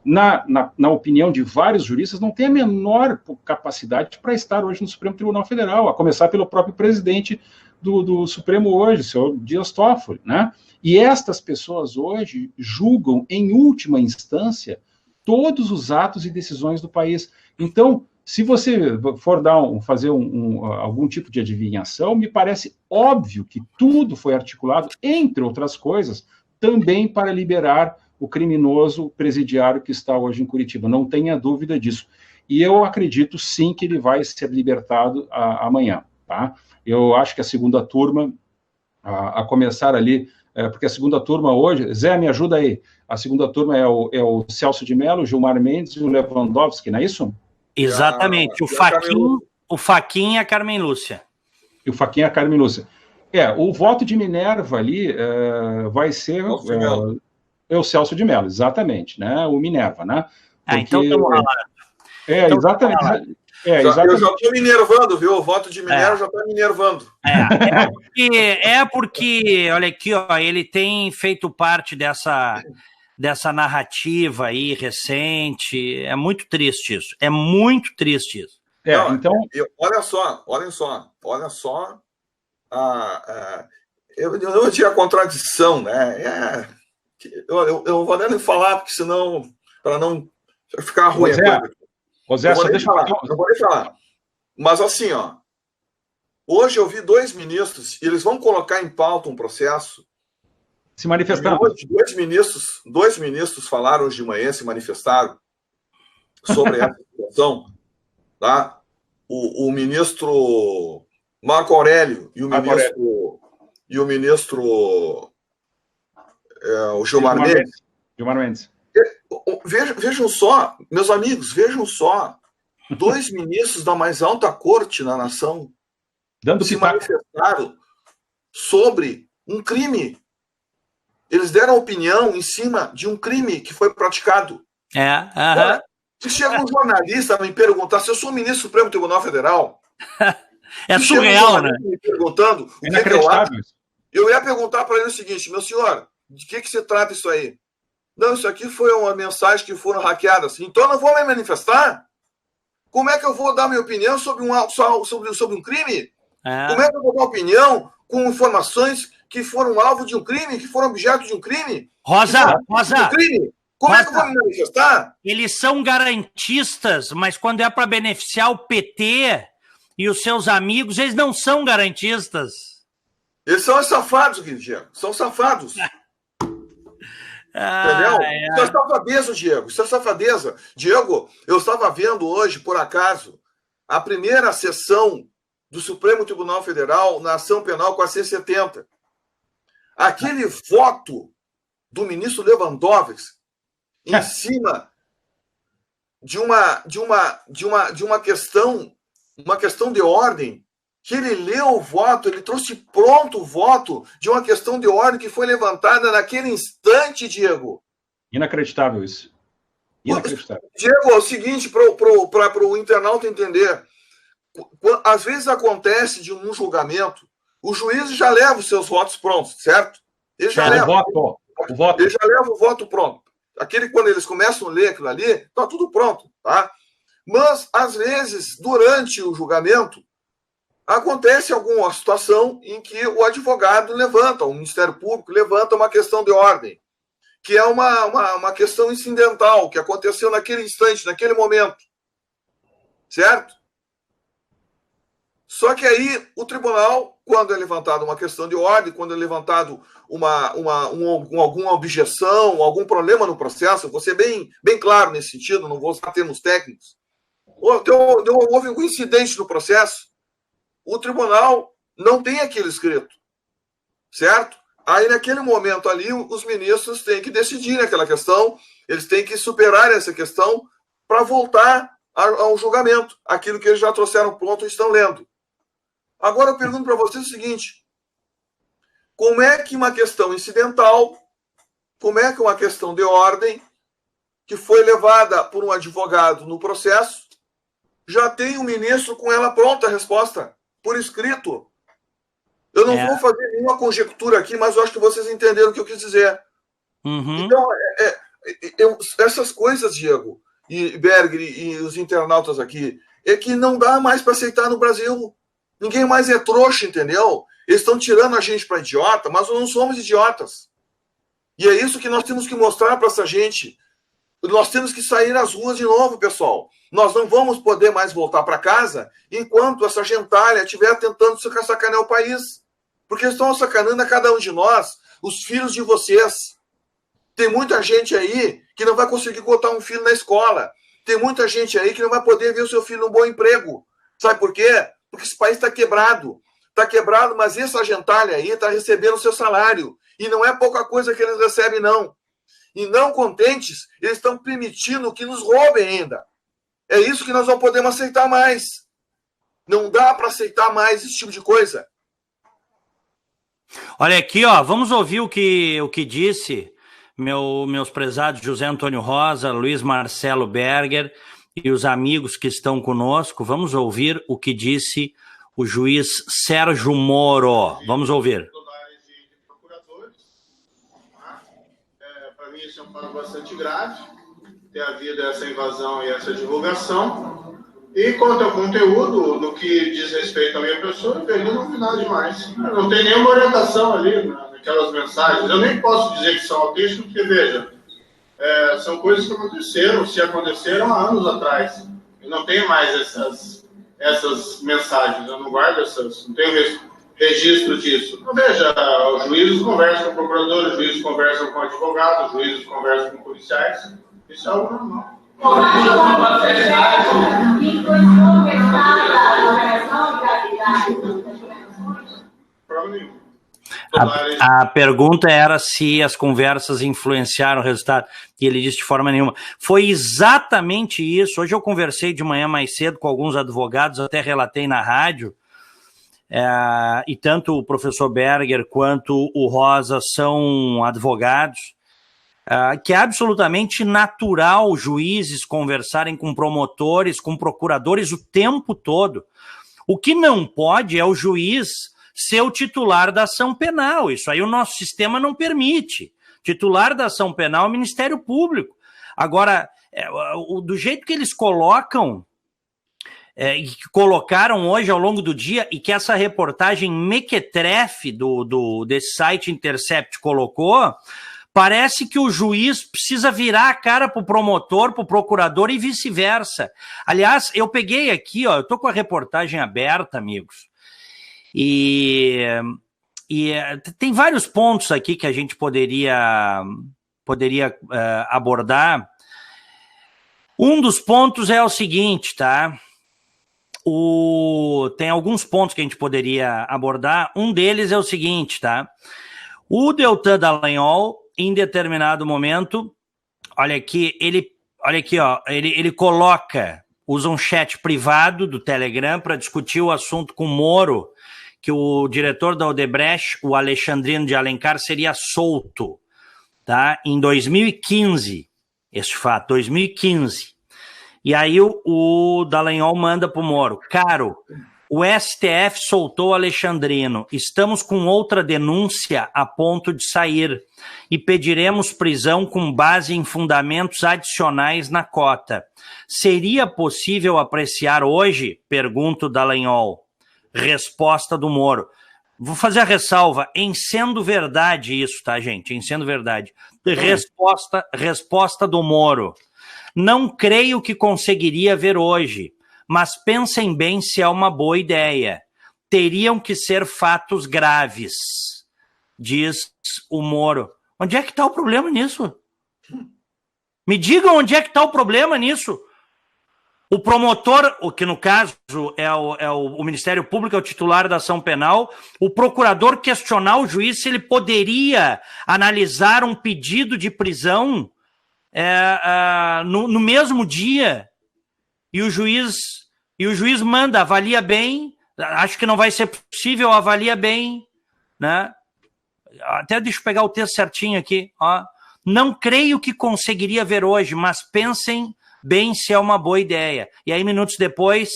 na opinião de vários juristas, não têm a menor capacidade para estar hoje no Supremo Tribunal Federal, a começar pelo próprio presidente do Supremo hoje, o senhor Dias Toffoli, né? E estas pessoas hoje julgam, em última instância, todos os atos e decisões do país. Então, se você for fazer algum tipo de adivinhação, me parece óbvio que tudo foi articulado, entre outras coisas, também para liberar o criminoso presidiário que está hoje em Curitiba. Não tenha dúvida disso. E eu acredito, sim, que ele vai ser libertado amanhã. Tá? Eu acho que a segunda turma, a começar ali, porque a segunda turma hoje... Zé, me ajuda aí. A segunda turma é o Celso de Mello, o Gilmar Mendes e o Lewandowski, não é isso? Exatamente. O Fachin e a Carmen Lúcia. E o Fachin e a Carmen Lúcia. O voto de Minerva ali vai ser o Celso de Mello, exatamente, né? O Minerva, né? Porque, então estamos lá. Exatamente. Eu já estou me enervando, viu? O voto de Minerva já está me enervando. Porque, olha aqui, ó, ele tem feito parte dessa narrativa aí recente. É muito triste isso. É muito triste isso. Então... Olha só. Eu não tinha contradição, né? Eu vou nem falar, porque senão, para não ficar ruim. Zé, só deixa eu vou falar. Mas assim, ó, hoje eu vi 2 ministros, e eles vão colocar em pauta um processo. Se manifestando. Hoje, dois ministros falaram hoje de manhã, se manifestaram sobre essa situação. Tá? O ministro Marco Aurélio e o ministro o Gilmar Mendes. Vejam só, meus amigos, 2 ministros da mais alta corte na nação se manifestaram sobre um crime. Eles deram opinião em cima de um crime que foi praticado. Se chega um jornalista me perguntar se eu sou ministro do Supremo Tribunal Federal... É surreal, né? Me perguntando o que eu acho. Eu ia perguntar para ele o seguinte: meu senhor, de que se trata isso aí? Não, isso aqui foi uma mensagem que foram hackeadas. Então eu não vou me manifestar? Como é que eu vou dar minha opinião sobre um crime? Como é que eu vou dar opinião com informações que foram alvo de um crime, que foram objeto de um crime? Rosa! Como é que eu vou me manifestar? Eles são garantistas, mas quando é para beneficiar o PT e os seus amigos, eles não são garantistas. Eles são safados, Diego. São safados. Entendeu? Isso é safadeza, Diego. Isso é safadeza. Diego, eu estava vendo hoje, por acaso, a primeira sessão do Supremo Tribunal Federal na ação penal 470. Aquele voto do ministro Lewandowski em cima de uma questão de ordem, que ele leu o voto, ele trouxe pronto o voto de uma questão de ordem que foi levantada naquele instante, Diego. Inacreditável isso. Inacreditável. Diego, é o seguinte, para o internauta entender, às vezes acontece de um julgamento, o juiz já leva os seus votos prontos, certo? Ele já leva o voto. Ele já leva o voto pronto. Quando eles começam a ler aquilo ali, está tudo pronto, tá? Mas, às vezes, durante o julgamento, acontece alguma situação em que o advogado levanta, o Ministério Público levanta uma questão de ordem, que é uma questão incidental, que aconteceu naquele instante, naquele momento. Certo? Só que aí o tribunal, quando é levantada uma questão de ordem, quando é levantado alguma objeção, algum problema no processo, vou ser bem claro nesse sentido, não vou usar termos técnicos, houve um incidente no processo, o tribunal não tem aquilo escrito, certo? Aí, naquele momento ali, os ministros têm que decidir naquela questão, eles têm que superar essa questão para voltar ao julgamento, aquilo que eles já trouxeram pronto e estão lendo. Agora, eu pergunto para vocês o seguinte: como é que uma questão incidental, como é que uma questão de ordem, que foi levada por um advogado no processo, já tem um ministro com ela pronta a resposta, por escrito? Eu não vou fazer nenhuma conjectura aqui, mas eu acho que vocês entenderam o que eu quis dizer. Então, essas coisas, Diego, e Berger e os internautas aqui, é que não dá mais para aceitar no Brasil. Ninguém mais é trouxa, entendeu? Eles estão tirando a gente para idiota, mas nós não somos idiotas. E é isso que nós temos que mostrar para essa gente. Nós temos que sair às ruas de novo, pessoal. Nós não vamos poder mais voltar para casa enquanto essa gentalha estiver tentando sacanear o país. Porque eles estão sacaneando a cada um de nós, os filhos de vocês. Tem muita gente aí que não vai conseguir botar um filho na escola. Tem muita gente aí que não vai poder ver o seu filho num bom emprego. Sabe por quê? Porque esse país está quebrado. Está quebrado, mas essa gentalha aí está recebendo o seu salário. E não é pouca coisa que eles recebem, não. E não contentes, eles estão permitindo que nos roubem ainda. É isso que nós não podemos aceitar mais. Não dá para aceitar mais esse tipo de coisa. Olha aqui, ó, vamos ouvir o que disse meus prezados José Antônio Rosa, Luiz Marcelo Berger e os amigos que estão conosco. Vamos ouvir o que disse o juiz Sérgio Moro. Vamos ouvir. Para mim, isso é um fato bastante grave, ter havido essa invasão e essa divulgação. E quanto ao conteúdo, no que diz respeito à minha pessoa, eu vejo não vi nada demais. Não tem nenhuma orientação ali naquelas mensagens. Eu nem posso dizer que são autênticas, porque, veja, são coisas que aconteceram, se aconteceram há anos atrás. Eu não tenho mais essas mensagens, eu não guardo não tenho registro disso. Então, veja, os juízes conversam com o procurador, os juízes conversam com o advogado, os juízes conversam com policiais. Isso é algo normal. A pergunta era se as conversas influenciaram o resultado, e ele disse de forma nenhuma. Foi exatamente isso. Hoje eu conversei de manhã mais cedo com alguns advogados, até relatei na rádio, e tanto o professor Berger quanto o Rosa são advogados, que é absolutamente natural juízes conversarem com promotores, com procuradores o tempo todo. O que não pode é o juiz ser o titular da ação penal. Isso aí o nosso sistema não permite. Titular da ação penal é o Ministério Público. Agora, do jeito que eles colocam, e que colocaram hoje ao longo do dia, e que essa reportagem mequetrefe desse site Intercept colocou, parece que o juiz precisa virar a cara para o promotor, para o procurador e vice-versa. Aliás, eu peguei aqui, eu estou com a reportagem aberta, amigos, e tem vários pontos aqui que a gente poderia abordar. Um dos pontos é o seguinte, tá? Tem alguns pontos que a gente poderia abordar. Um deles é o seguinte, tá? O Deltan Dallagnol, em determinado momento, olha aqui, ele coloca, usa um chat privado do Telegram para discutir o assunto com o Moro, que o diretor da Odebrecht, o Alexandrino de Alencar, seria solto, tá? Em 2015, este fato, 2015. E aí o Dallagnol manda para o Moro: caro, o STF soltou o Alexandrino, estamos com outra denúncia a ponto de sair e pediremos prisão com base em fundamentos adicionais na cota. Seria possível apreciar hoje? Pergunta o Dallagnol. Resposta do Moro. Vou fazer a ressalva, em sendo verdade isso, tá, gente? Em sendo verdade. Resposta do Moro. Não creio que conseguiria ver hoje, mas pensem bem se é uma boa ideia. Teriam que ser fatos graves, diz o Moro. Onde é que está o problema nisso? Me digam onde é que está o problema nisso. O promotor, o que no caso é o Ministério Público, é o titular da ação penal, o procurador questionar o juiz se ele poderia analisar um pedido de prisão no mesmo dia, e o juiz manda, avalia bem, acho que não vai ser possível, avalia bem, né? Até deixa eu pegar o texto certinho aqui, ó. Não creio que conseguiria ver hoje, mas pensem bem se é uma boa ideia. E aí, minutos depois,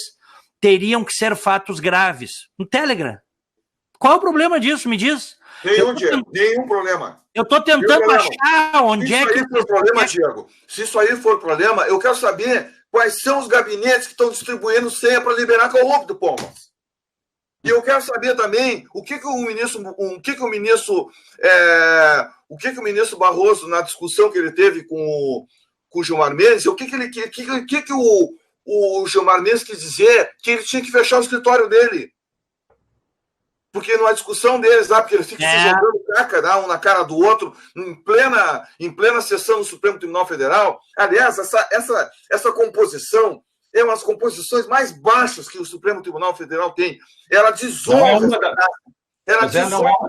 teriam que ser fatos graves. No Telegram. Qual é o problema disso? Me diz. Nenhum problema. Eu estou tentando achar onde é que... Se isso aí for problema, Diego, se isso aí for problema, eu quero saber quais são os gabinetes que estão distribuindo senha para liberar corrupto, Pombas. E eu quero saber também o que o ministro Barroso, na discussão que ele teve com o Gilmar Mendes, o que o Gilmar Mendes quis dizer que ele tinha que fechar o escritório dele. Porque numa discussão deles lá, porque eles ficam se jogando caca, um na cara do outro, em plena sessão do Supremo Tribunal Federal. Aliás, essa composição é uma das composições mais baixas que o Supremo Tribunal Federal tem. Ela desonra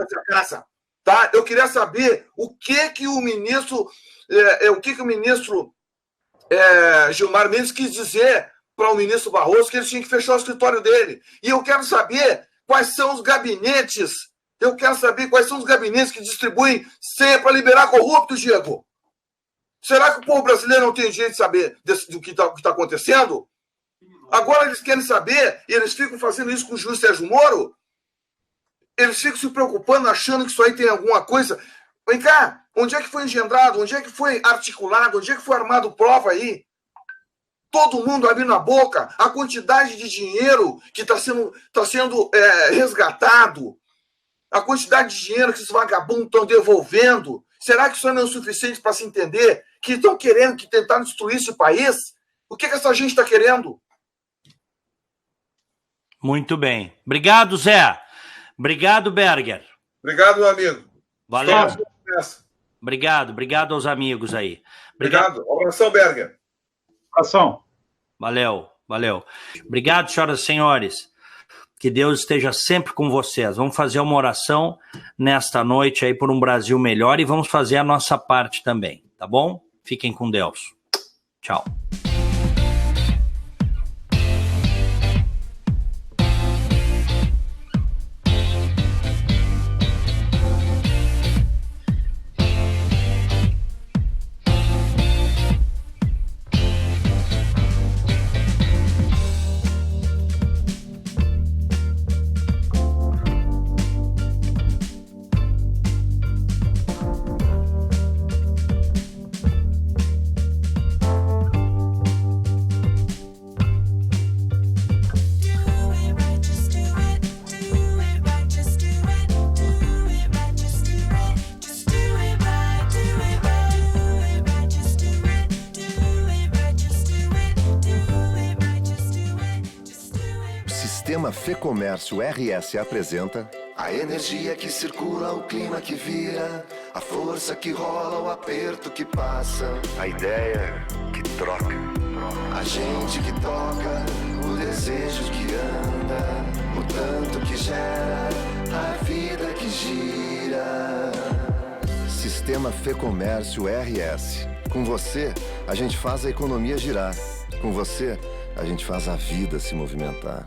essa casa. Tá? Eu queria saber o que o ministro Gilmar Mendes quis dizer para o ministro Barroso que ele tinha que fechar o escritório dele. E eu quero saber quais são os gabinetes. Eu quero saber quais são os gabinetes que distribuem senha para liberar corrupto, Diego. Será que o povo brasileiro não tem jeito de saber do que está acontecendo? Agora eles querem saber, e eles ficam fazendo isso com o juiz Sérgio Moro. Eles ficam se preocupando, achando que isso aí tem alguma coisa. Vem cá, onde é que foi engendrado? Onde é que foi articulado? Onde é que foi armado prova aí? Todo mundo abrindo a boca. A quantidade de dinheiro que está sendo resgatado. A quantidade de dinheiro que esses vagabundos estão devolvendo. Será que isso não é o suficiente para se entender que estão querendo, que tentaram destruir esse país? O que essa gente está querendo? Muito bem. Obrigado, Zé. Obrigado, Berger. Obrigado, meu amigo. Valeu. Obrigado aos amigos aí. Obrigado. Abração, Berger. Abração. Valeu. Obrigado, senhoras e senhores. Que Deus esteja sempre com vocês. Vamos fazer uma oração nesta noite aí por um Brasil melhor e vamos fazer a nossa parte também, tá bom? Fiquem com Deus. Tchau. Sistema Fê Comércio RS apresenta a energia que circula, o clima que vira, a força que rola, o aperto que passa, a ideia que troca, a gente que toca, o desejo que anda, o tanto que gera, a vida que gira. Sistema Fê Comércio RS. Com você, a gente faz a economia girar. Com você, a gente faz a vida se movimentar.